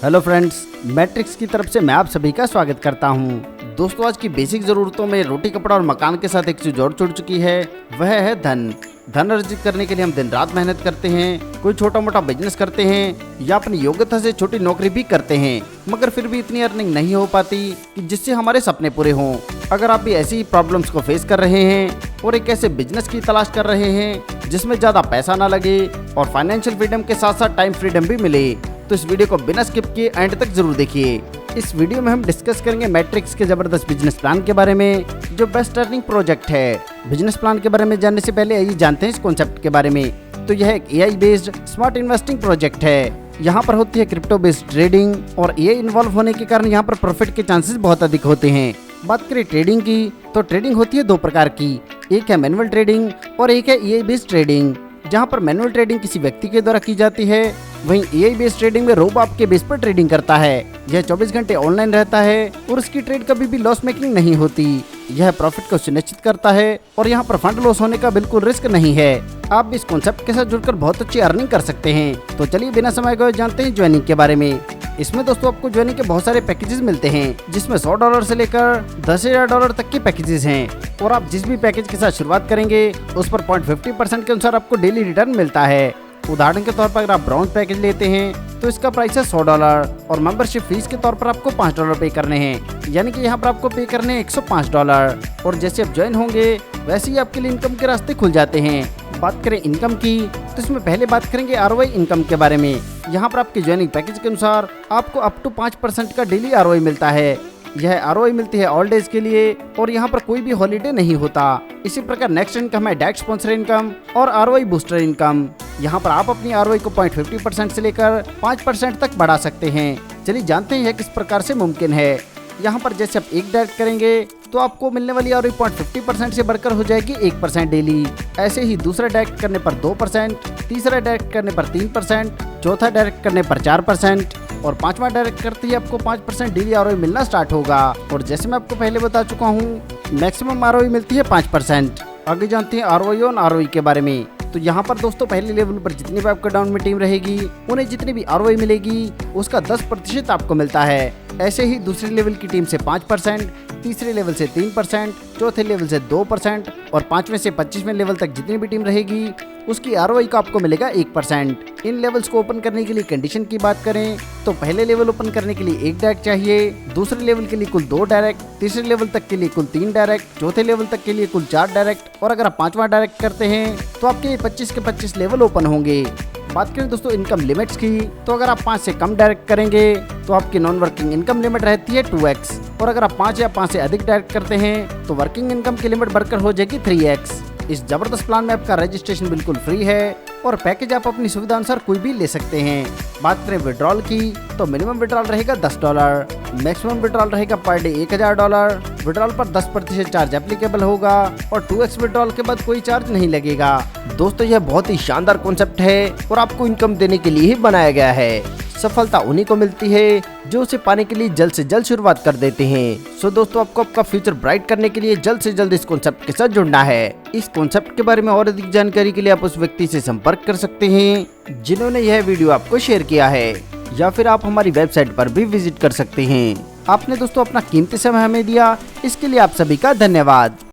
Hello friends, matrix की तरफ से मैं आप सभी का स्वागत करता हूं। दोस्तों, आज की बेसिक ज़रूरतों में रोटी, कपड़ा और मकान के साथ एक चीज़ और जुड़ चुकी है, वह है धन अर्जित करने के लिए हम दिन रात मेहनत करते हैं, कोई छोटा मोटा बिजनेस करते हैं या अपनी योग्यता से छोटी नौकरी भी करते हैं, मगर फिर भी इतनी अर्निंग नहीं हो पाती कि जिससे हमारे सपने पूरे हों। अगर आप भी ऐसी ही प्रॉब्लम्स को फेस कर रहे हैं और एक ऐसे बिजनेस की तलाश कर रहे हैं जिसमें ज़्यादा पैसा ना लगे और फाइनेंशियल फ्रीडम के साथ साथ टाइम फ्रीडम भी मिले, तो इस वीडियो को बिना स्किप किए एंड तक जरूर देखिए। इस वीडियो में हम डिस्कस करेंगे मैट्रिक्स के जबरदस्त बिजनेस प्लान के बारे में, जो बेस्ट अर्निंग प्रोजेक्ट है। बिजनेस प्लान के बारे में जानने से पहले आइए जानते हैं इस कॉन्सेप्ट के बारे में। तो यह एक AI based smart investing project है। यहाँ पर होती है क्रिप्टो बेस्ड ट्रेडिंग और एआई इन्वॉल्व होने के कारण यहाँ पर प्रॉफिट के चांसेस बहुत अधिक होते हैं। बात करें ट्रेडिंग की, तो ट्रेडिंग होती है दो प्रकार की, एक है मैनुअल ट्रेडिंग और एक है एआई बेस्ड ट्रेडिंग। जहाँ पर मैनुअल ट्रेडिंग किसी व्यक्ति के द्वारा की जाती है, वहीं एआई बेस्ड ट्रेडिंग में रोबोट के बेस पर ट्रेडिंग करता है। यह 24 घंटे ऑनलाइन रहता है और उसकी ट्रेड कभी भी लॉस मेकिंग नहीं होती। यह प्रॉफिट को सुनिश्चित करता है और यहाँ पर फंड लॉस होने का बिल्कुल रिस्क नहीं है। आप भी इस कॉन्सेप्ट के साथ जुड़कर बहुत अच्छी अर्निंग कर सकते हैं। तो चलिए बिना समय गए जानते हैं ज्वाइनिंग के बारे में। इसमें दोस्तों आपको ज्वाइनिंग के बहुत सारे पैकेजेस मिलते हैं, जिसमें $100 से लेकर $10,000 तक के पैकेजेस हैं। और आप जिस भी पैकेज के साथ शुरुआत करेंगे उस पर 0.50% के अनुसार आपको डेली रिटर्न मिलता है। उदाहरण के तौर पर अगर आप ब्राउन पैकेज लेते हैं तो इसका प्राइस है $100 और मेंबरशिप फीस के तौर पर आपको $5 पे करने हैं, यानी कि यहाँ पर आपको पे करने हैं $105। और जैसे आप ज्वाइन होंगे वैसे ही आपके लिए इनकम के रास्ते खुल जाते हैं। बात करें इनकम की, तो इसमें पहले बात करेंगे आरओआई इनकम के बारे में। यहाँ पर आपके ज्वाइनिंग पैकेज के अनुसार आपको अप टू 5% का डेली आरओआई मिलता है। यह आरओआई मिलती है ऑल डेज के लिए और यहाँ पर कोई भी हॉलीडे नहीं होता। इसी प्रकार नेक्स्ट इनकम है डायरेक्ट स्पॉन्सर इनकम और आरओआई बूस्टर इनकम। यहाँ पर आप अपनी आरओआई को 0.50% से लेकर 5% तक बढ़ा सकते हैं। चलिए जानते हैं यह किस प्रकार से मुमकिन है। यहाँ पर जैसे आप एक डायरेक्ट करेंगे तो आपको मिलने वाली आरओआई 0.50% से बढ़कर हो जाएगी 1% डेली। ऐसे ही दूसरा डायरेक्ट करने पर 2%, तीसरा डायरेक्ट करने पर 3%, चौथा डायरेक्ट करने पर 4% और पांचवा डायरेक्ट करते ही आपको 5% डेली आरओआई मिलना स्टार्ट होगा। और जैसे मैं आपको पहले बता चुका हूँ, मैक्सिमम आरओआई मिलती है 5%। आगे जानते हैं आरओआई और आरओआई के बारे में। तो यहाँ पर दोस्तों पहले लेवल पर जितनी भी आपका डाउन में टीम रहेगी उन्हें जितनी भी आरओआई मिलेगी उसका 10% आपको मिलता है। ऐसे ही दूसरे लेवल की टीम से 5%, तीसरे लेवल से 3%, चौथे लेवल से 2% और 5वें से 25वें लेवल तक जितनी भी टीम रहेगी उसकी आरओआई का आपको मिलेगा 1%। इन लेवल्स को ओपन करने के लिए कंडीशन की बात करें तो पहले लेवल ओपन करने के लिए 1 डायरेक्ट चाहिए, दूसरे लेवल के लिए कुल 2 डायरेक्ट, तीसरे लेवल तक के लिए कुल 3 डायरेक्ट, चौथे लेवल तक के लिए कुल 4 डायरेक्ट और अगर आप 5वां डायरेक्ट करते हैं तो आपके 25 के 25 लेवल ओपन होंगे। बात करें दोस्तों इनकम लिमिट्स की, तो अगर आप 5 से कम डायरेक्ट करेंगे तो आपकी नॉन वर्किंग इनकम लिमिट रहती है 2x और अगर आप 5 या 5 से अधिक डायरेक्ट करते हैं तो वर्किंग इनकम की लिमिट बढ़कर हो जाएगी 3x। इस जबरदस्त प्लान में आपका रजिस्ट्रेशन बिल्कुल फ्री है और पैकेज आप अपनी सुविधा अनुसार कोई भी ले सकते हैं। बात करें विड्रॉल की, तो मिनिमम विड्रॉल रहेगा $10, मैक्सिमम विड्रॉल रहेगा पर डे $1000। विड्रॉल पर 10% चार्ज एप्लीकेबल होगा और 2x विड्रॉल के बाद कोई चार्ज नहीं लगेगा। दोस्तों यह बहुत ही शानदार कॉन्सेप्ट है और आपको इनकम देने के लिए ही बनाया गया है। सफलता उन्हीं को मिलती है जो उसे पाने के लिए जल्द से जल्द शुरुआत कर देते हैं। सो दोस्तों आपको आपका फ्यूचर ब्राइट करने के लिए जल्द से जल्द इस कॉन्सेप्ट के साथ जुड़ना है। इस कॉन्सेप्ट के बारे में और अधिक जानकारी के लिए आप उस व्यक्ति से संपर्क कर सकते हैं जिन्होंने यह वीडियो आपको शेयर किया है, या फिर आप हमारी वेबसाइट पर भी विजिट कर सकते हैं। आपने दोस्तों अपना कीमती समय हमें दिया, इसके लिए आप सभी का धन्यवाद।